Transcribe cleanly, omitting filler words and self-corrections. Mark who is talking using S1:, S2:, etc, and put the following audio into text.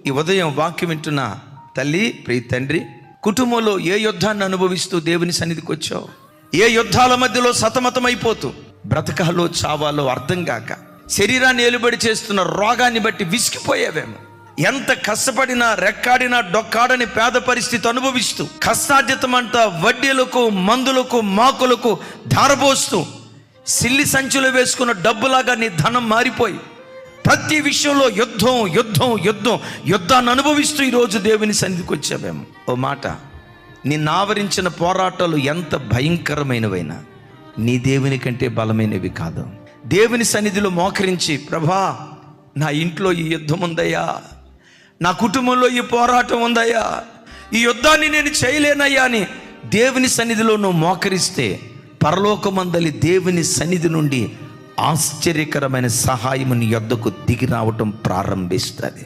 S1: ఈ ఉదయం వాక్యం వింటున్న తల్లి, ప్రియ తండ్రి, కుటుంబంలో ఏ యుద్ధాన్ని అనుభవిస్తూ దేవుని సన్నిధికి వచ్చావు? ఏ యుద్ధాల మధ్యలో సతమతమైపోతూ బ్రతకాలో చావాలో అర్థం కాక శరీరాన్ని ఏలుబడి చేస్తున్న రోగాన్ని బట్టి విసిగిపోయావేమో. ఎంత కష్టపడినా రెక్కాడినా డొక్కాడని పేద పరిస్థితి అనుభవిస్తూ కష్టార్జితమంతా వడ్డీలకు, మందులకు, మాకులకు ధారపోస్తూ సిల్లి సంచులు వేసుకున్న డబ్బులాగా నీ ధనం మారిపోయి ప్రతి విషయంలో యుద్ధం యుద్ధం యుద్ధం యుద్ధాన్ని అనుభవిస్తూ ఈరోజు దేవుని సన్నిధికి వచ్చావేమో. ఓ మాట, నిన్ను ఆవరించిన పోరాటాలు ఎంత భయంకరమైనవైనా నీ దేవుని కంటే బలమైనవి కాదు. దేవుని సన్నిధిలో మోకరించి, ప్రభా నా ఇంట్లో ఈ యుద్ధం ఉందయ్యా, నా కుటుంబంలో ఈ పోరాటం ఉందయ్యా, ఈ యుద్ధాన్ని నేను చేయలేనయ్యా అని దేవుని సన్నిధిలో నువ్వు మోకరిస్తే పరలోకమందలి దేవుని సన్నిధి నుండి ఆశ్చర్యకరమైన సహాయం నీ యొద్దకు దిగి రావటం ప్రారంభిస్తుంది.